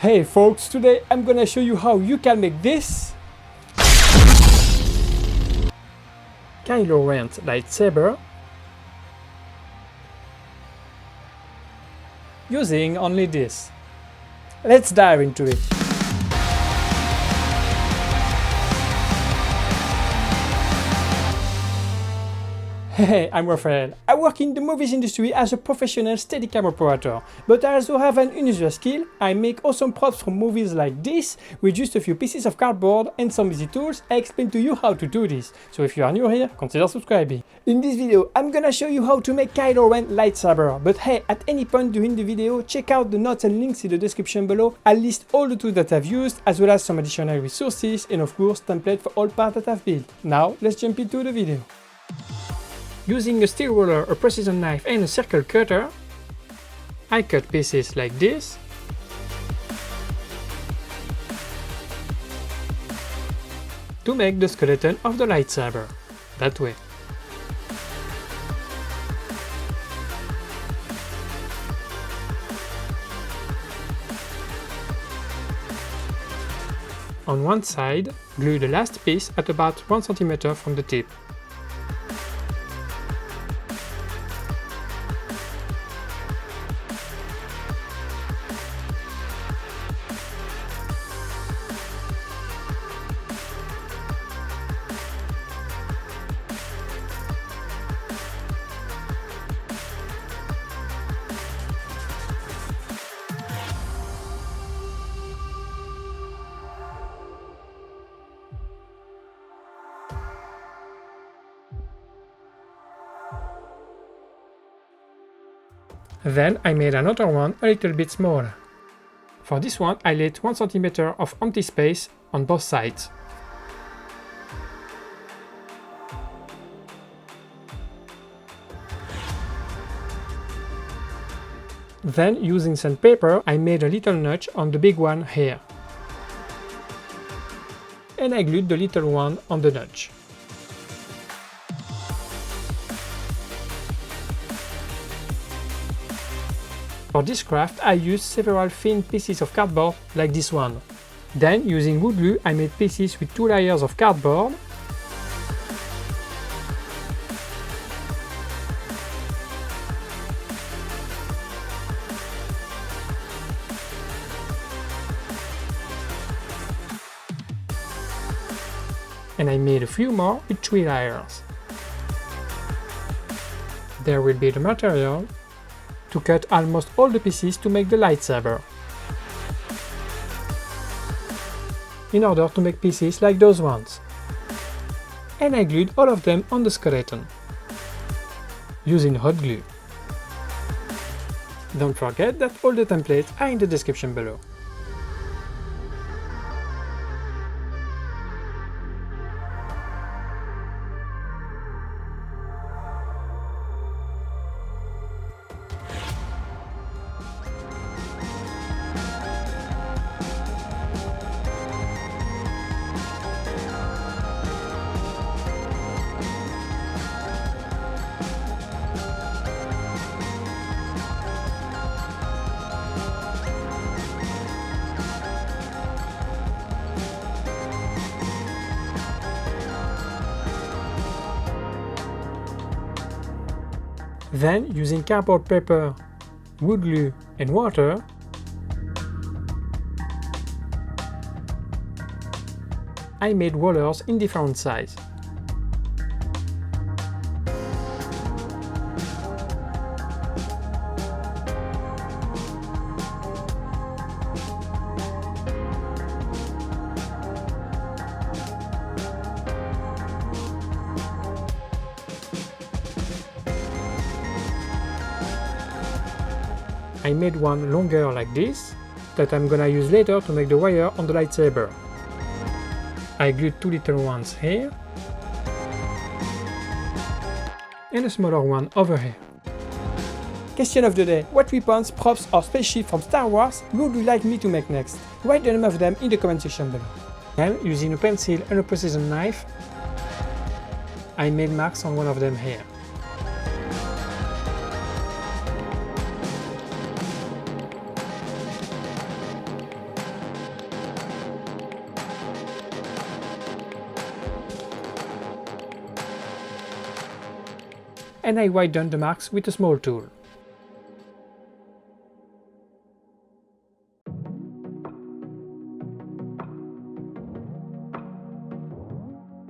Hey folks, today I'm gonna show you how you can make this Kylo Ren Lightsaber using only this. Let's dive into it. Hey, I'm Raphael. I work in the movies industry as a professional Steadicam operator, but I also have an unusual skill. I make awesome props from movies like this with just a few pieces of cardboard and some easy tools. I explain to you how to do this, so if you are new here, consider subscribing. In this video, I'm gonna show you how to make Kylo Ren Lightsaber, but hey, at any point during the video, check out the notes and links in the description below. I'll list all the tools that I've used, as well as some additional resources, and of course, template for all parts that I've built. Now, let's jump into the video. Using a steel ruler, a precision knife and a circle cutter, I cut pieces like this to make the skeleton of the lightsaber, that way. On one side, glue the last piece at about 1 cm from the tip. Then I made another one a little bit smaller. For this one I left 1 cm of empty space on both sides. Then, using sandpaper, I made a little notch on the big one here. And I glued the little one on the notch. For this craft I used several thin pieces of cardboard like this one. Then, using wood glue, I made pieces with 2 layers of cardboard . And I made a few more with 3 layers. There will be the material to cut almost all the pieces to make the lightsaber, in order to make pieces like those ones. And I glued all of them on the skeleton, using hot glue. Don't forget that all the templates are in the description below. Then, using cardboard paper, wood glue and water, I made rollers in different sizes. I made one longer like this, that I'm gonna use later to make the wire on the lightsaber. I glued 2 little ones here, and a smaller one over here. Question of the day: what weapons, props or spaceship from Star Wars would you like me to make next? Write the name of them in the comment section below. Then, using a pencil and a precision knife, I made marks on one of them here. and I widen the marks with a small tool.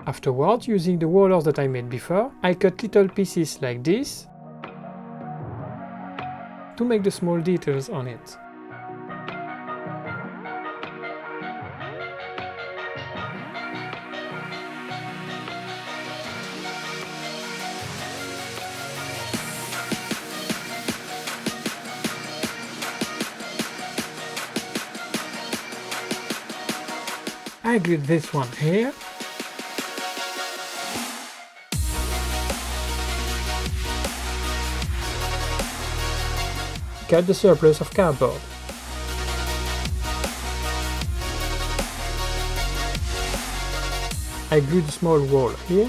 Afterwards, using the rollers that I made before, I cut little pieces like this to make the small details on it. I glued this one here. Cut the surplus of cardboard. I glued a small wall here.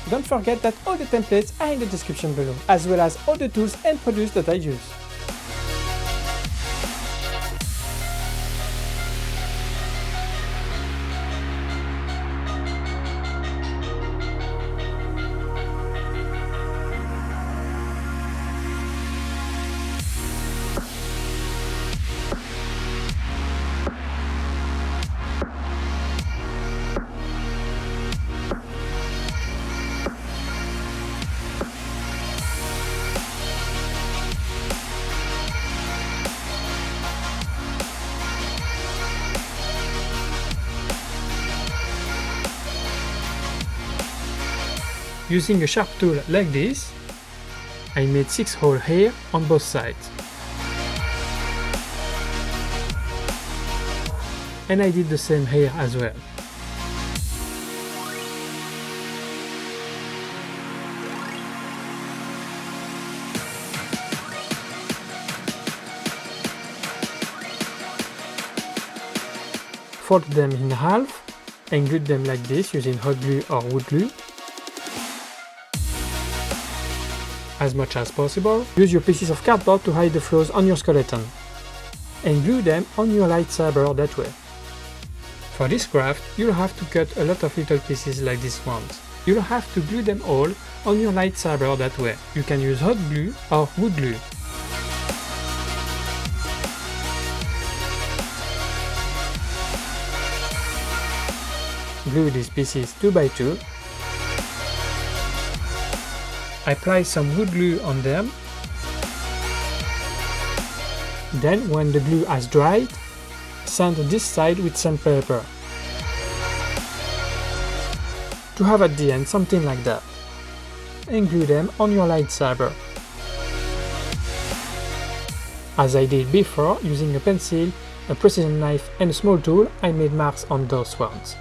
Don't forget that all the templates are in the description below, as well as all the tools and products that I use. Using a sharp tool like this, I made 6 holes here on both sides. And I did the same here as well. Fold them in half and glue them like this using hot glue or wood glue. As much as possible, use your pieces of cardboard to hide the flaws on your skeleton, and glue them on your lightsaber that way. For this craft, you'll have to cut a lot of little pieces like these ones. You'll have to glue them all on your lightsaber that way. You can use hot glue or wood glue. Glue these pieces 2 by 2. Apply some wood glue on them. Then, when the glue has dried, sand this side with sandpaper. To have at the end something like that. And glue them on your lightsaber. As I did before, using a pencil, a precision knife and a small tool, I made marks on those ones.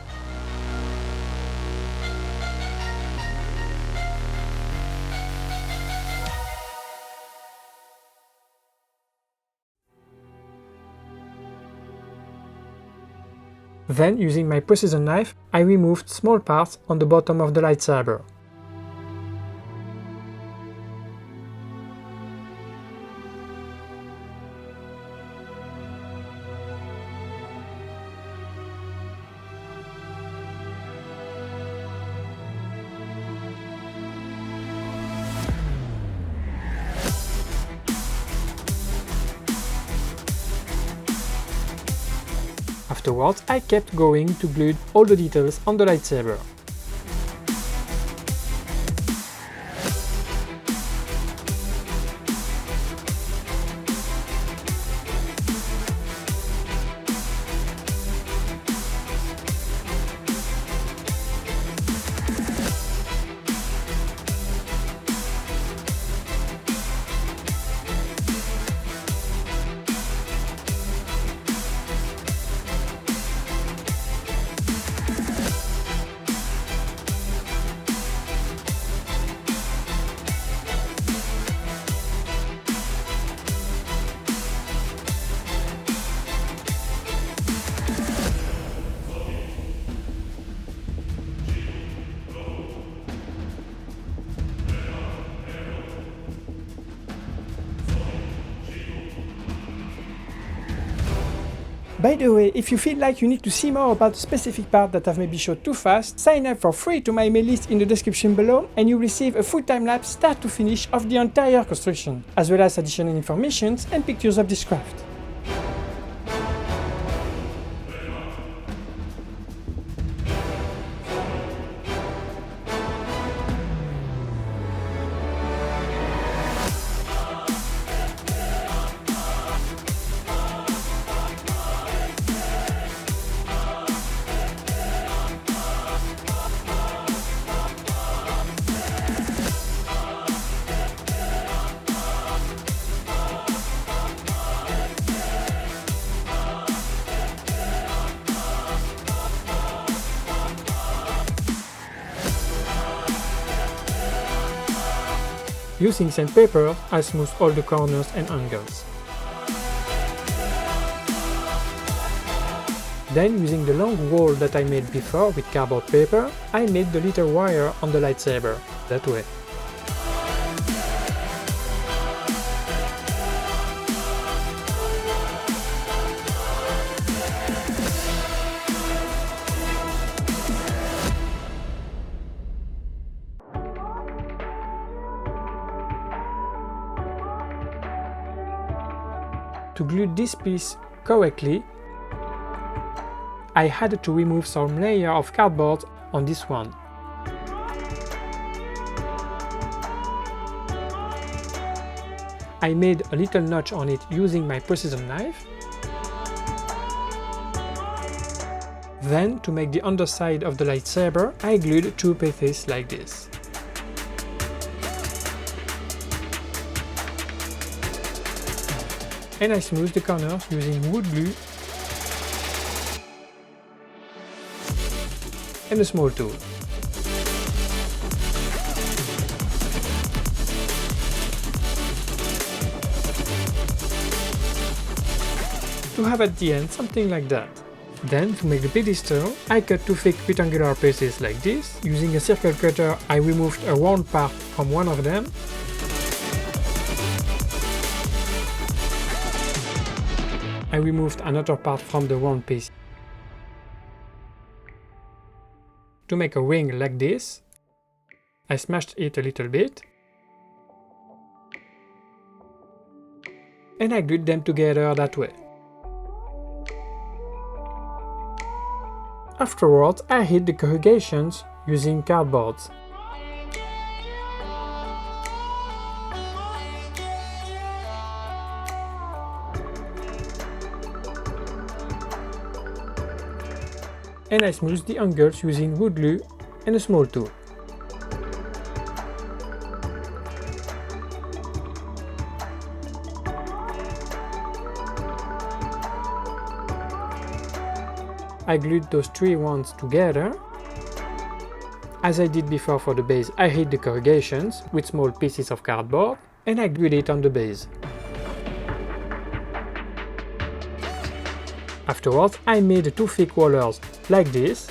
Then, using my precision knife, I removed small parts on the bottom of the lightsaber. Afterwards, I kept going to glue all the details on the lightsaber. By the way, if you feel like you need to see more about a specific part that I've maybe showed too fast, sign up for free to my email list in the description below and you receive a full time-lapse start to finish of the entire construction, as well as additional information and pictures of this craft. Using sandpaper, I smooth all the corners and angles. Then, using the long wall that I made before with cardboard paper, I made the little wire on the lightsaber, that way. To glue this piece correctly, I had to remove some layer of cardboard on this one. I made a little notch on it using my precision knife. Then, to make the underside of the lightsaber, I glued two pieces like this. And I smooth the corners using wood glue and a small tool. To have at the end something like that. Then, to make the pedestal, I cut two thick rectangular pieces like this. Using a circle cutter, I removed a round part from one of them. I removed another part from the round piece. To make a ring like this, I smashed it a little bit and I glued them together that way. Afterwards, I hid the corrugations using cardboard. And I smooth the angles using wood glue and a small tool. I glued those three ones together. As I did before for the base, I hid the corrugations with small pieces of cardboard and I glued it on the base. Afterwards, I made two thick rollers like this.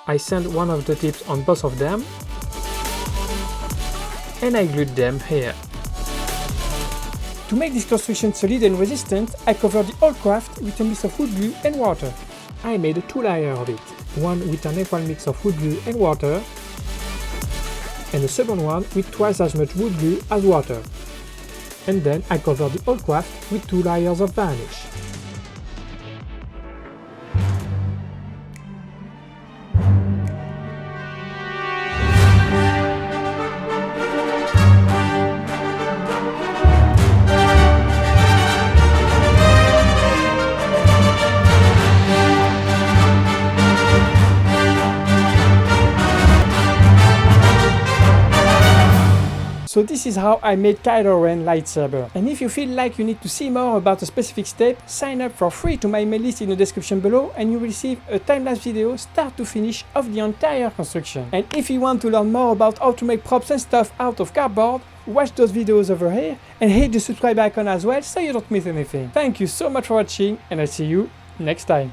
I sand one of the tips on both of them and I glued them here. To make this construction solid and resistant, I covered the whole craft with a mix of wood glue and water. I made two layers of it, one with an equal mix of wood glue and water, and the second one with twice as much wood glue as water. And then I covered the whole craft with two layers of varnish. So this is how I made Kylo Ren Lightsaber. And if you feel like you need to see more about a specific step, sign up for free to my email list in the description below and you will receive a time-lapse video start to finish of the entire construction. And if you want to learn more about how to make props and stuff out of cardboard, watch those videos over here and hit the subscribe icon as well so you don't miss anything. Thank you so much for watching and I'll see you next time.